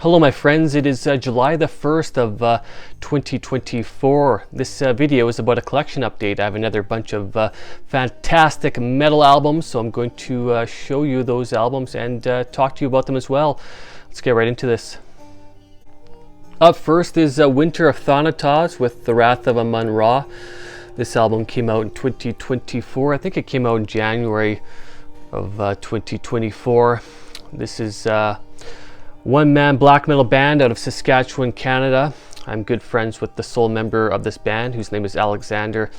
Hello my friends, it is July the 1st of 2024. This video is about a collection update. I have another bunch of fantastic metal albums, so I'm going to show you those albums and talk to you about them as well. Let's get right into this. Up first is Winter of Thanatoz with The Wrath of Amun. This album came out in 2024. I think it came out in January of 2024. This is one-man black metal band out of Saskatchewan, Canada. I'm good friends with the sole member of this band, whose name is Alexander.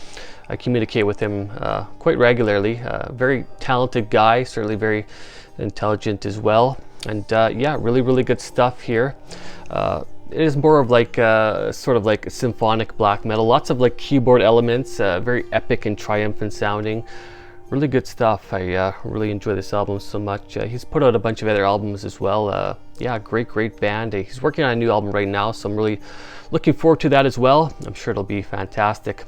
I communicate with him quite regularly. Very talented guy, certainly very intelligent as well. And yeah, really good stuff here. It is more of like sort of like symphonic black metal. Lots of like keyboard elements, very epic and triumphant sounding. Really good stuff. I really enjoy this album so much. He's put out a bunch of other albums as well. Yeah, great band. He's working on a new album right now, so I'm really looking forward to that as well. I'm sure it'll be fantastic.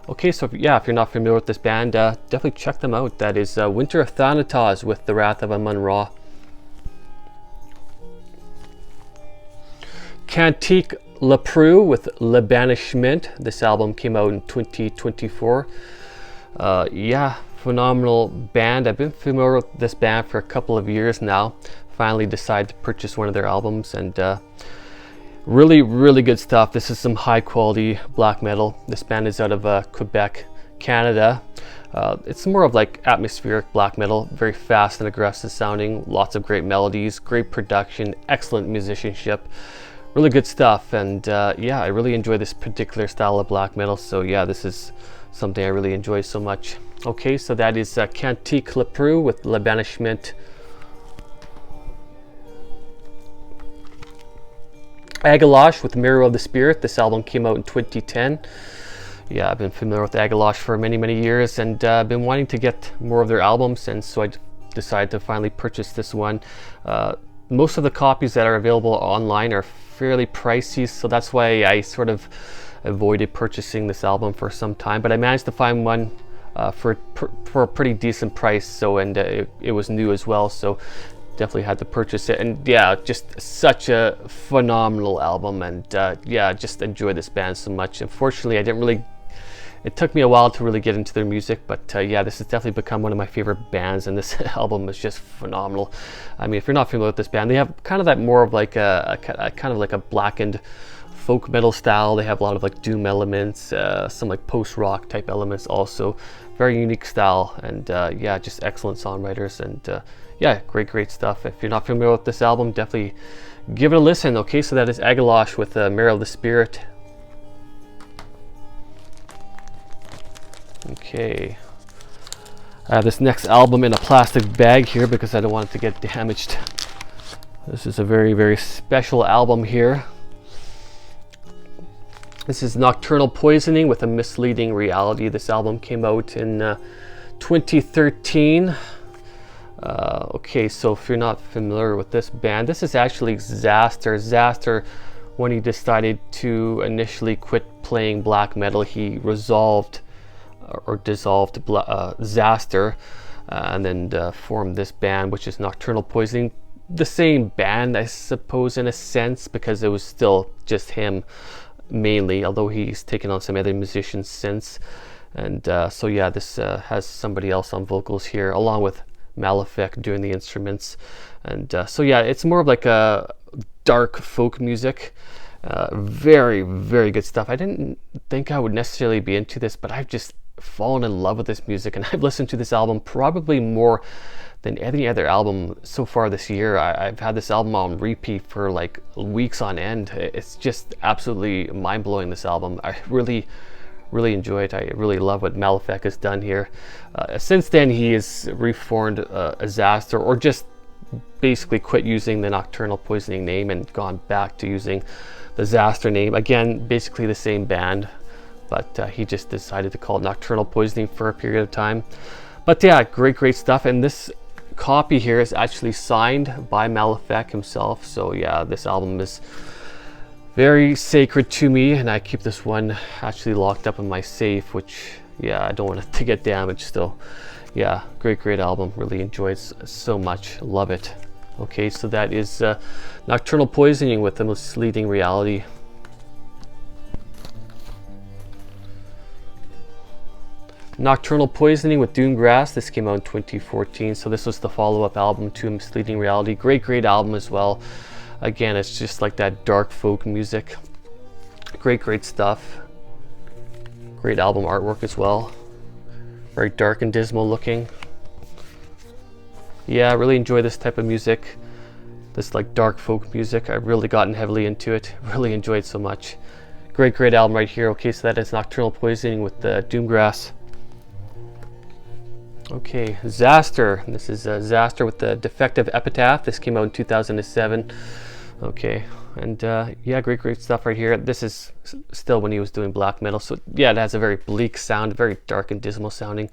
Okay, so if you're not familiar with this band, definitely check them out. That is Winter of Thanatoz with The Wrath of Amun. Cantique Lepreux with Bannissement. This album came out in 2024. Yeah, phenomenal band. I've been familiar with this band for a couple of years now. Finally decided to purchase one of their albums, and really good stuff. This is some high quality black metal. This band is out of Quebec, Canada. It's more of like atmospheric black metal, very fast and aggressive sounding, lots of great melodies, great production, excellent musicianship. Really good stuff, and yeah, I really enjoy this particular style of black metal, so yeah, this is something I really enjoy so much. Okay, so that is Cantique Lepreux with Bannissement. Agalloch with Marrow of the Spirit. This album came out in 2010. Yeah, I've been familiar with Agalloch for many years, and I've been wanting to get more of their albums, and so I decided to finally purchase this one. Most of the copies that are available online are fairly pricey, so that's why I sort of avoided purchasing this album for some time, but I managed to find one for a pretty decent price. So, and it was new as well, so definitely had to purchase it. And yeah, just such a phenomenal album, and yeah, just enjoy this band so much. Unfortunately, it took me a while to really get into their music, but yeah, this has definitely become one of my favorite bands, and this album is just phenomenal. I mean, if you're not familiar with this band, they have kind of that more of like a kind of like a blackened folk metal style. They have a lot of like doom elements, some like post-rock type elements also. Very unique style, and yeah, just excellent songwriters, and yeah, great stuff. If you're not familiar with this album, definitely give it a listen. Okay, so that is Agalloch with Marrow of the Spirit. Okay, I have this next album in a plastic bag here because I don't want it to get damaged. This is a very special album here. This is Nocturnal Poisoning with a Misleading Reality. This album came out in 2013. Okay, so if you're not familiar with this band, this is actually Xasthur. Xasthur, when he decided to initially quit playing black metal, he dissolved Xasthur, and then formed this band, which is Nocturnal Poisoning. The same band, I suppose, in a sense, because it was still just him mainly, although he's taken on some other musicians since. And so yeah, this has somebody else on vocals here, along with Malefic doing the instruments. And so yeah, it's more of like a dark folk music. Very good stuff. I didn't think I would necessarily be into this, but I've just fallen in love with this music, and I've listened to this album probably more than any other album so far this year. I've had this album on repeat for like weeks on end. It's just absolutely mind-blowing, this album. I really enjoy it. I really love what Malefic has done here. Since then, he has reformed Xasthur, or just basically quit using the Nocturnal Poisoning name and gone back to using the Xasthur name. Again, basically the same band, but he just decided to call it Nocturnal Poisoning for a period of time. But yeah, great stuff. And this copy here is actually signed by Malefic himself. So yeah, this album is very sacred to me, and I keep this one actually locked up in my safe, which yeah, I don't want it to get damaged still. Yeah, great album. Really enjoyed it so much. Love it. Okay, so that is Nocturnal Poisoning with the Misleading Reality. Nocturnal Poisoning with Doomgrass. This came out in 2014, so this was the follow-up album to Misleading Reality. Great album as well. Again, it's just like that dark folk music. Great stuff. Great album artwork as well. Very dark and dismal looking. Yeah, I really enjoy this type of music. This like dark folk music. I've really gotten heavily into it. Really enjoyed it so much. Great album right here. Okay, so that is Nocturnal Poisoning with the Doomgrass. Okay, Xasthur. This is Xasthur with the Defective Epitaph. This came out in 2007. Okay, and yeah, great stuff right here. This is still when he was doing black metal, so yeah, it has a very bleak sound, very dark and dismal sounding,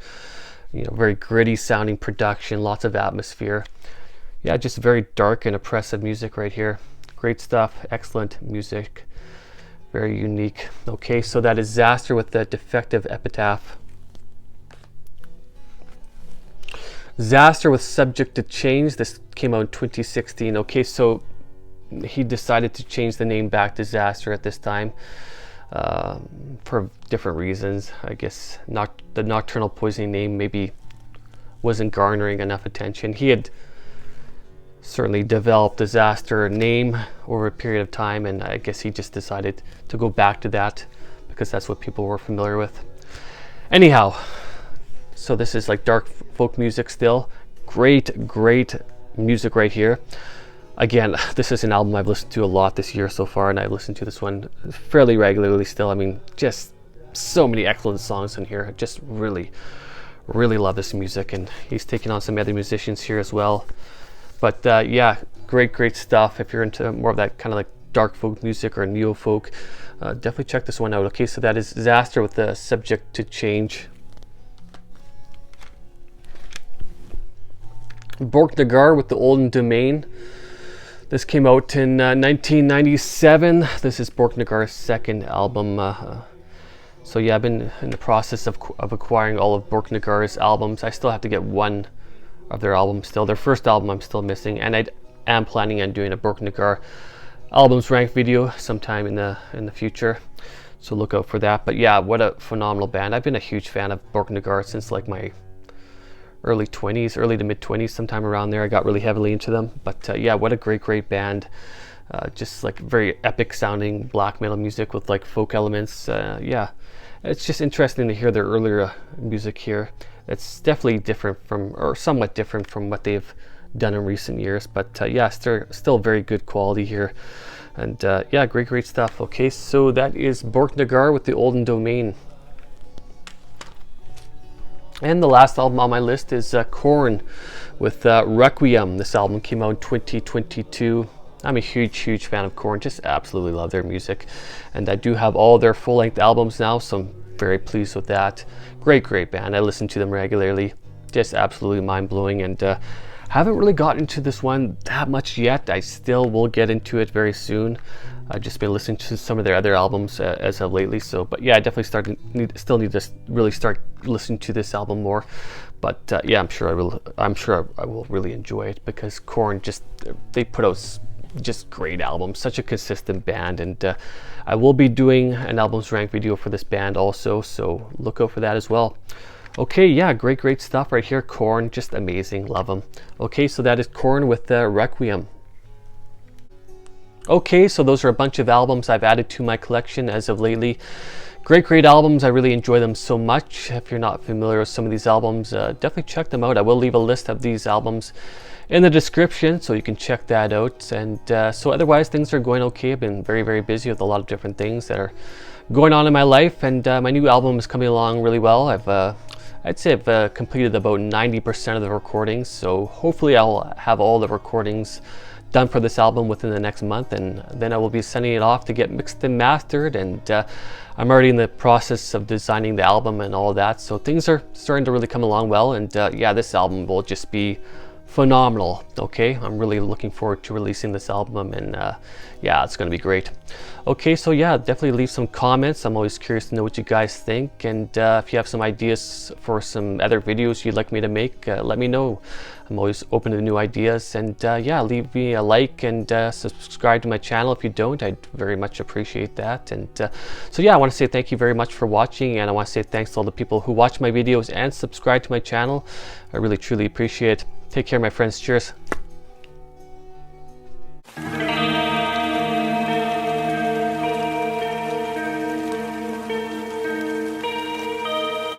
you know, very gritty sounding production, lots of atmosphere. Yeah, just very dark and oppressive music right here. Great stuff, excellent music, very unique. Okay, so that is Xasthur with the Defective Epitaph. Xasthur with Subject to Change. This came out in 2016. Okay, so he decided to change the name back to Xasthur at this time for different reasons. I guess the Nocturnal Poisoning name maybe wasn't garnering enough attention. He had certainly developed the Xasthur name over a period of time, and I guess he just decided to go back to that because that's what people were familiar with. Anyhow, so this is like dark folk music still. Great music right here. Again, this is an album I've listened to a lot this year so far, and I've listened to this one fairly regularly still. I mean, just so many excellent songs in here. I just really love this music, and he's taking on some other musicians here as well. But yeah, great stuff. If you're into more of that kind of like dark folk music or neo folk, definitely check this one out. Okay, so that is Xasthur with the Subject to Change. Borknagar with the Olden domain. This came out in 1997. This is Borknagar's second album. So yeah, I've been in the process of acquiring all of Borknagar's albums. I still have to get one of their albums still. Their first album I'm still missing, and I am planning on doing a Borknagar albums rank video sometime in the future. So look out for that. But yeah, what a phenomenal band. I've been a huge fan of Borknagar since like my early to mid 20s, sometime around there. I got really heavily into them. But yeah, what a great band. Just like very epic sounding black metal music with like folk elements. Yeah, it's just interesting to hear their earlier music here. It's definitely different from, or somewhat different from what they've done in recent years. But yeah, still very good quality here. And yeah, great stuff. Okay, so that is Borknagar with the Olden domain. And the last album on my list is Korn with Requiem. This album came out in 2022. I'm a huge fan of Korn. Just absolutely love their music. And I do have all their full-length albums now, so I'm very pleased with that. Great band. I listen to them regularly. Just absolutely mind-blowing. And haven't really gotten into this one that much yet. I still will get into it very soon. I've just been listening to some of their other albums as of lately. So, but yeah, I definitely still need to really start listening to this album more. But yeah, I'm sure I will really enjoy it, because Korn they put out just great albums, such a consistent band, and I will be doing an albums rank video for this band also. So look out for that as well. Okay, yeah, great stuff right here. Korn, just amazing, love them. Okay, so that is Korn with Requiem. Okay, so those are a bunch of albums I've added to my collection as of lately. Great albums. I really enjoy them so much. If you're not familiar with some of these albums, definitely check them out. I will leave a list of these albums in the description, so you can check that out. And so otherwise, things are going okay. I've been very busy with a lot of different things that are going on in my life, and my new album is coming along really well. I'd say I've completed about 90% of the recordings, so hopefully I'll have all the recordings done for this album within the next month, and then I will be sending it off to get mixed and mastered. And I'm already in the process of designing the album and all that, so things are starting to really come along well. And yeah, this album will just be phenomenal. Okay, I'm really looking forward to releasing this album, and yeah, it's gonna be great. Okay, so yeah, definitely leave some comments. I'm always curious to know what you guys think, and if you have some ideas for some other videos you'd like me to make, let me know. I'm always open to new ideas, and yeah, leave me a like and subscribe to my channel if you don't. I'd very much appreciate that. And so yeah, I want to say thank you very much for watching, and I want to say thanks to all the people who watch my videos and subscribe to my channel. I really truly appreciate it. Take care, my friends. Cheers.